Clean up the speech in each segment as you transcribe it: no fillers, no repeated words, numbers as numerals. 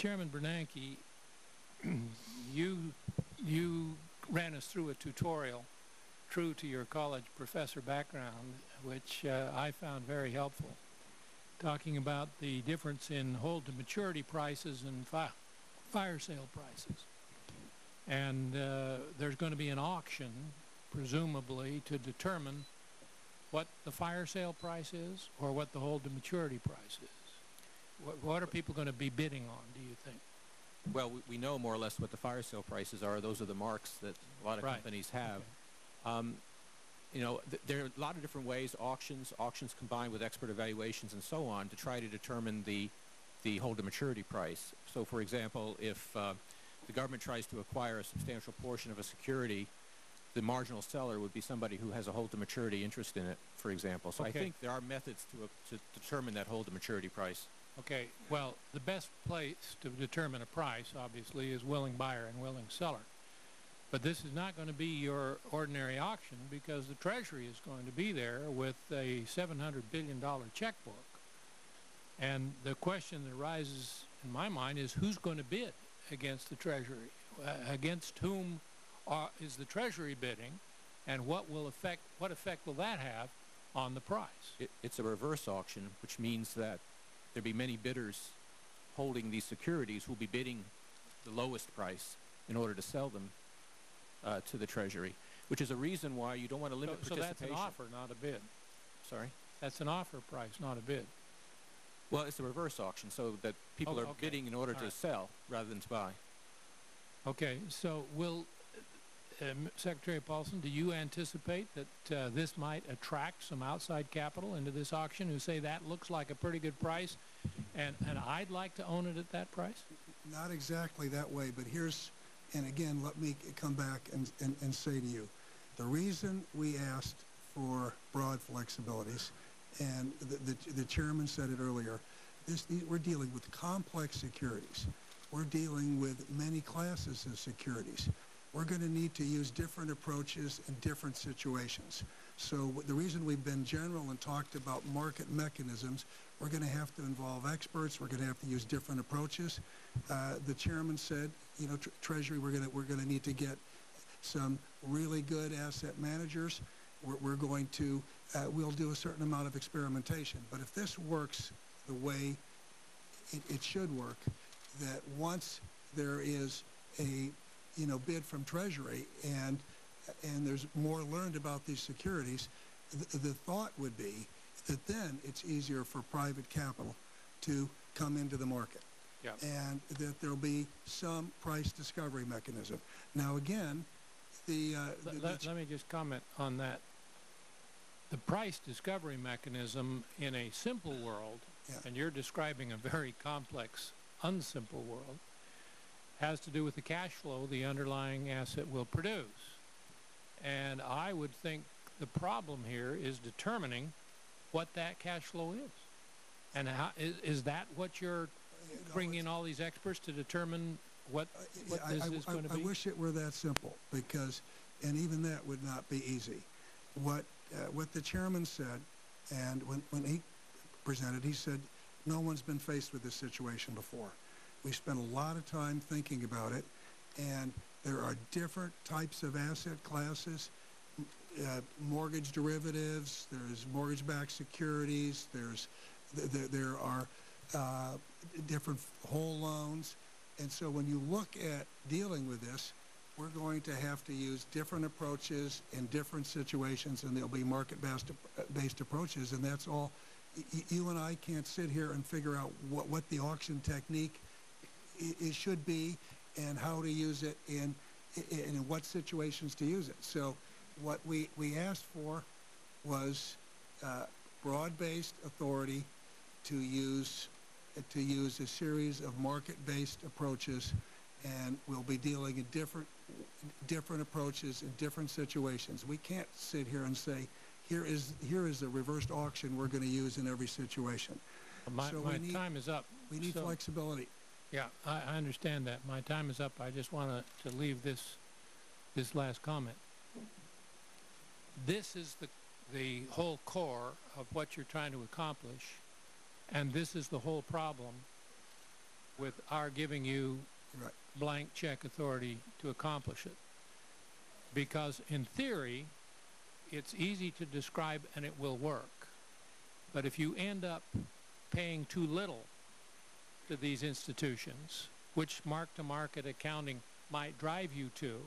Chairman Bernanke, you ran us through a tutorial true to your college professor background, which I found very helpful, talking about the difference in hold-to-maturity prices and fire sale prices. And there's going to be an auction, presumably, to determine what the fire sale price is or what the hold-to-maturity price is. What are people going to be bidding on, do you think? Well, we know more or less what the fire sale prices are. Those are the marks that a lot of companies have. Okay. You know, there are a lot of different ways, auctions combined with expert evaluations and so on, to try to determine the hold-to-maturity price. So, for example, if the government tries to acquire a substantial portion of a security, the marginal seller would be somebody who has a hold-to-maturity interest in it, for example. So I think there are methods to determine that hold-to-maturity price. Okay. Well, the best place to determine a price, obviously, is willing buyer and willing seller. But this is not going to be your ordinary auction because the Treasury is going to be there with a $700 billion checkbook. And the question that arises in my mind is who's going to bid against the Treasury? Against whom is the Treasury bidding, and what effect will that have on the price? It's a reverse auction, which means that there'll be many bidders holding these securities who will be bidding the lowest price in order to sell them to the Treasury, which is a reason why you don't want to limit participation. So that's an offer, not a bid. Sorry? That's an offer price, not a bid. Well, it's a reverse auction, so that people are bidding in order to sell rather than to buy. Okay, so will Secretary Paulson, do you anticipate that this might attract some outside capital into this auction who say that looks like a pretty good price and I'd like to own it at that price? Not exactly that way, but here's, and again, let me come back and say to you, the reason we asked for broad flexibilities, and the chairman said it earlier, we're dealing with complex securities. We're dealing with many classes of securities. We're going to need to use different approaches in different situations. So the reason we've been general and talked about market mechanisms, we're going to have to involve experts. We're going to have to use different approaches. The chairman said, you know, Treasury, we're going to need to get some really good asset managers. We're going to, we'll do a certain amount of experimentation. But if this works the way it should work, that once there is a bid from Treasury and there's more learned about these securities, the thought would be that then it's easier for private capital to come into the market. Yeah. And that there'll be some price discovery mechanism. Now again, let me just comment on that. The price discovery mechanism in a simple world, and you're describing a very complex, unsimple world, has to do with the cash flow the underlying asset will produce. And I would think the problem here is determining what that cash flow is. And how, is that what you're bringing in all these experts to determine what this is going to be? I wish it were that simple, because, and even that would not be easy. What the chairman said, and when he presented, he said, no one's been faced with this situation before. We spent a lot of time thinking about it, and there are different types of asset classes, mortgage derivatives, there's mortgage-backed securities, there are different whole loans, and so when you look at dealing with this, we're going to have to use different approaches in different situations, and there'll be market-based approaches, and that's all. You and I can't sit here and figure out what the auction technique it should be and how to use it in what situations to use it. So what we asked for was broad-based authority to use a series of market-based approaches, and we'll be dealing in different approaches in different situations. We can't sit here and say, here is a reversed auction we're going to use in every situation. My time is up. We need flexibility. Yeah, I understand that. My time is up. I just want to leave this last comment. This is the whole core of what you're trying to accomplish, and this is the whole problem with our giving you Right. blank check authority to accomplish it. Because in theory, it's easy to describe and it will work. But if you end up paying too little to these institutions, which mark-to-market accounting might drive you to,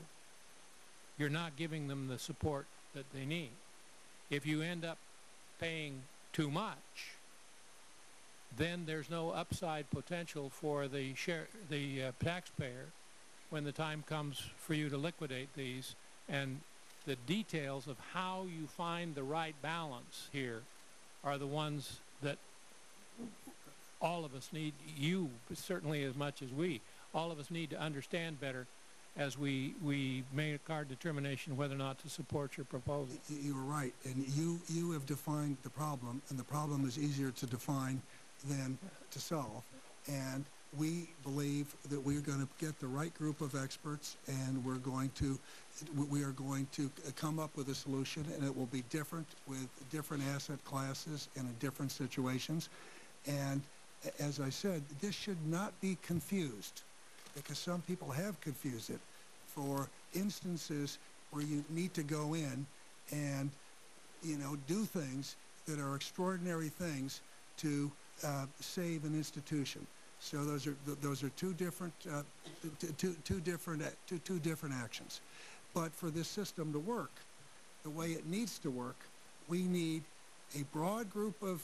you're not giving them the support that they need. If you end up paying too much, then there's no upside potential for the taxpayer when the time comes for you to liquidate these. And the details of how you find the right balance here are the ones that all of us need, you certainly as much as we, all of us need to understand better as we make our determination whether or not to support your proposal. You were right, and you have defined the problem, and the problem is easier to define than to solve. And we believe that we're going to get the right group of experts, and we are going to come up with a solution, and it will be different with different asset classes and in different situations. And as I said, this should not be confused, because some people have confused it for instances where you need to go in and, do things that are extraordinary things to save an institution. So those are two different actions. But for this system to work the way it needs to work, we need a broad group of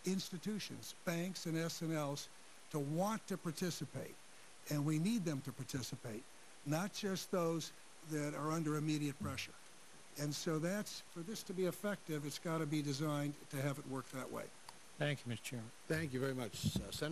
institutions, banks and S&Ls, to want to participate. And we need them to participate, not just those that are under immediate pressure. And so for this to be effective, it's got to be designed to have it work that way. Thank you, Mr. Chairman. Thank you very much, Senator.